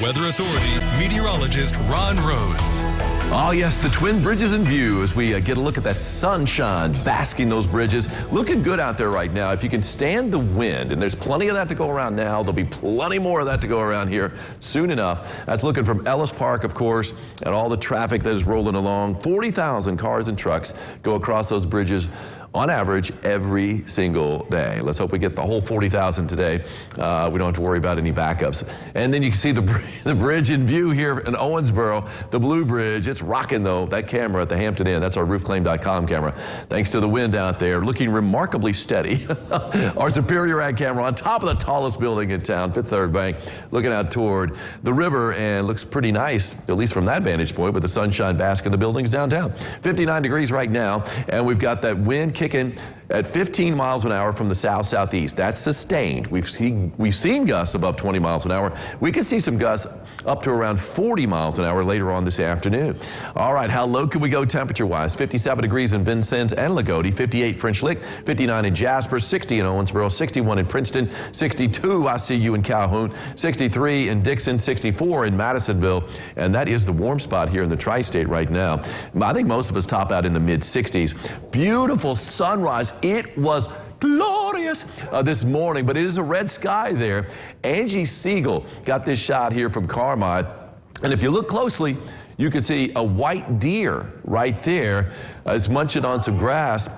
Weather Authority meteorologist Ron Rhodes. Oh yes, the twin bridges in view as we get a look at that sunshine basking those bridges. Looking good out there right now. If you can stand the wind, and there's plenty of that to go around now, there'll be plenty more of that to go around here soon enough. That's looking from Ellis Park, of course, and all the traffic that is rolling along. 40,000 cars and trucks go across those bridges on average every single day. Let's hope we get the whole 40,000 today. We don't have to worry about any backups. And then you can see the bridge in view here in Owensboro, the Blue Bridge. It's rocking though. That camera at the Hampton Inn, that's our roofclaim.com camera. Thanks to the wind out there, looking remarkably steady. Our Superior Ag camera on top of the tallest building in town, Fifth Third Bank, looking out toward the river, and looks pretty nice, at least from that vantage point, with the sunshine basking the buildings downtown. 59 degrees right now, and we've got that wind kicking at 15 miles an hour from the south-southeast. That's sustained. We've seen gusts above 20 miles an hour. We could see some gusts up to around 40 miles an hour later on this afternoon. All right, how low can we go temperature-wise? 57 degrees in Vincennes and Lagodi, 58 French Lick, 59 in Jasper, 60 in Owensboro, 61 in Princeton, 62 I see you in Calhoun, 63 in Dixon, 64 in Madisonville, and that is the warm spot here in the tri-state right now. I think most of us top out in the mid-60s. Beautiful sunrise. It was glorious this morning, but it is a red sky there. Angie Siegel got this shot here from Carmine, and if you look closely, you can see a white deer right there. It's munching on some grass.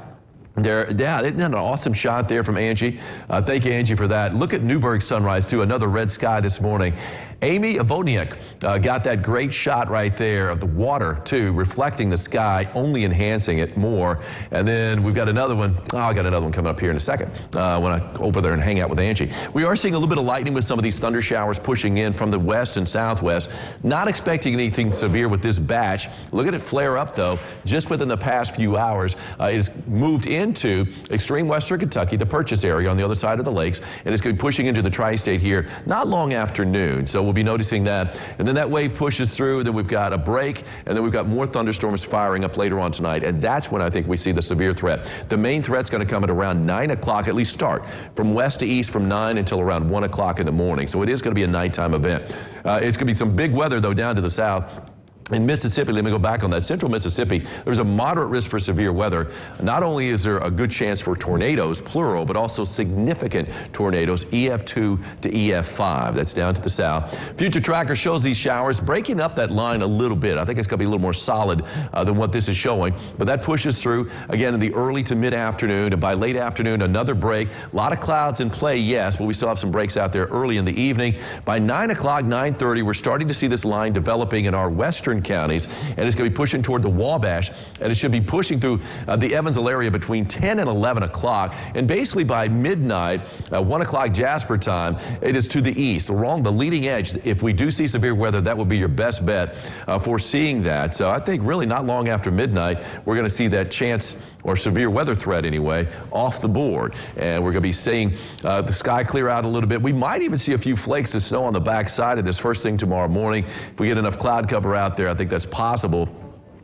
There, yeah, isn't that an awesome shot there from Angie? Thank you, Angie, for that. Look at Newburgh sunrise, too. Another red sky this morning. Amy Avoniak got that great shot right there of the water, too, reflecting the sky, only enhancing it more. And then we've got another one. Oh, I got another one coming up here in a second when I go over there and hang out with Angie. We are seeing a little bit of lightning with some of these thunder showers pushing in from the west and southwest. Not expecting anything severe with this batch. Look at it flare up, though, just within the past few hours. It has moved into extreme western Kentucky, the Purchase area on the other side of the lakes, and it's going to be pushing into the tri-state here not long after noon. So we'll be noticing that. And then that wave pushes through, then we've got a break, and then we've got more thunderstorms firing up later on tonight. And that's when I think we see the severe threat. The main threat's going to come at around 9 o'clock, at least start from west to east from 9 until around 1 o'clock in the morning. So it is going to be a nighttime event. It's going to be some big weather, though, down to the south. In Mississippi, let me go back on that. Central Mississippi, there's a moderate risk for severe weather. Not only is there a good chance for tornadoes, plural, but also significant tornadoes, EF2 to EF5. That's down to the south. Future Tracker shows these showers breaking up that line a little bit. I think it's going to be a little more solid than what this is showing. But that pushes through, again, in the early to mid-afternoon. And by late afternoon, another break. A lot of clouds in play, yes, but we still have some breaks out there early in the evening. By 9 o'clock, 9:30, we're starting to see this line developing in our western counties, and it's going to be pushing toward the Wabash, and it should be pushing through the Evansville area between 10 and 11 o'clock, and basically by midnight, 1 o'clock Jasper time, it is to the east, along the leading edge. If we do see severe weather, that would be your best bet for seeing that. So I think really not long after midnight, we're going to see that chance, or severe weather threat anyway, off the board. And we're going to be seeing the sky clear out a little bit. We might even see a few flakes of snow on the backside of this first thing tomorrow morning. If we get enough cloud cover out there, I think that's possible.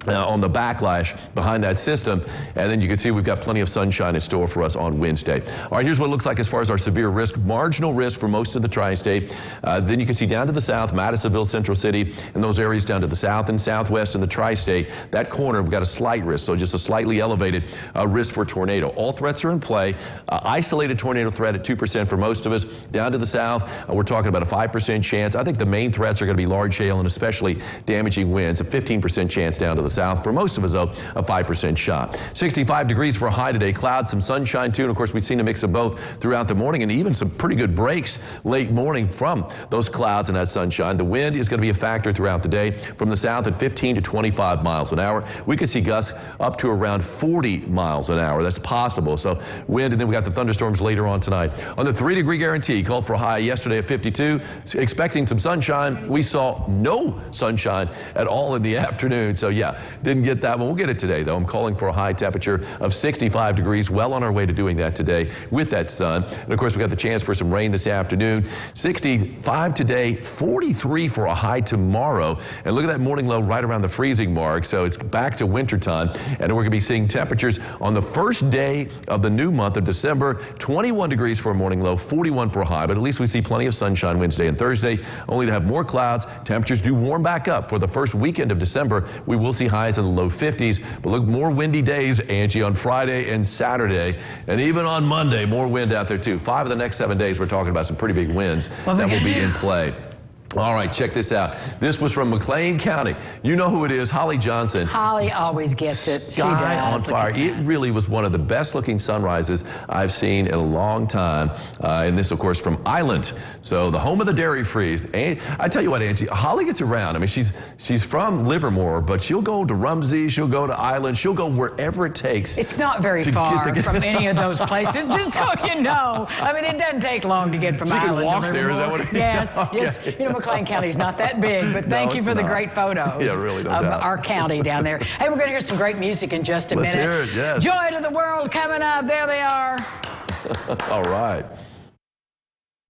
On the backlash behind that system, and then you can see we've got plenty of sunshine in store for us on Wednesday. All right, here's what it looks like as far as our severe risk. Marginal risk for most of the tri-state. Then you can see down to the south, Madisonville, Central City, and those areas down to the south and southwest in the tri-state. That corner, we've got a slight risk, so just a slightly elevated risk for tornado. All threats are in play. Isolated tornado threat at 2% for most of us. Down to the south, we're talking about a 5% chance. I think the main threats are going to be large hail and especially damaging winds. A 15% chance down to the south. For most of us, though, a 5% shot. 65 degrees for a high today. Clouds, some sunshine, too. And, of course, we've seen a mix of both throughout the morning, and even some pretty good breaks late morning from those clouds and that sunshine. The wind is going to be a factor throughout the day from the south at 15 to 25 miles an hour. We could see gusts up to around 40 miles an hour. That's possible. So wind, and then we got the thunderstorms later on tonight. On the 3-degree guarantee, called for a high yesterday at 52. Expecting some sunshine. We saw no sunshine at all in the afternoon. So, yeah, didn't get that one. We'll get it today, though. I'm calling for a high temperature of 65 degrees. Well on our way to doing that today with that sun. And, of course, we got the chance for some rain this afternoon. 65 today, 43 for a high tomorrow. And look at that morning low right around the freezing mark. So it's back to winter time. And we're going to be seeing temperatures on the first day of the new month of December. 21 degrees for a morning low, 41 for a high. But at least we see plenty of sunshine Wednesday and Thursday, only to have more clouds. Temperatures do warm back up for the first weekend of December. We will see highs in the low 50s. But look, more windy days, Angie, on Friday and Saturday. And even on Monday, more wind out there, too. 5 of the next 7 days, we're talking about some pretty big winds that will be in play. All right, check this out. This was from McLean County. You know who it is, Holly Johnson. Holly always gets it. Sky on fire. It really was one of the best looking sunrises I've seen in a long time. And this, of course, from Island. So the home of the dairy freeze. And I tell you what, Angie, Holly gets around. I mean, she's from Livermore, but she'll go to Rumsey, she'll go to Island, she'll go wherever it takes. It's not very far from any of those places, just so you know. I mean, it doesn't take long to get from Island to Livermore. She can walk there, is that what it is? Yes, Okay. Yes. You know, McLean County is not that big, but thank you for the great photos of our county down there. Hey, we're going to hear some great music in just a minute. Let's hear it, yes. Joy to the World coming up. There they are. All right.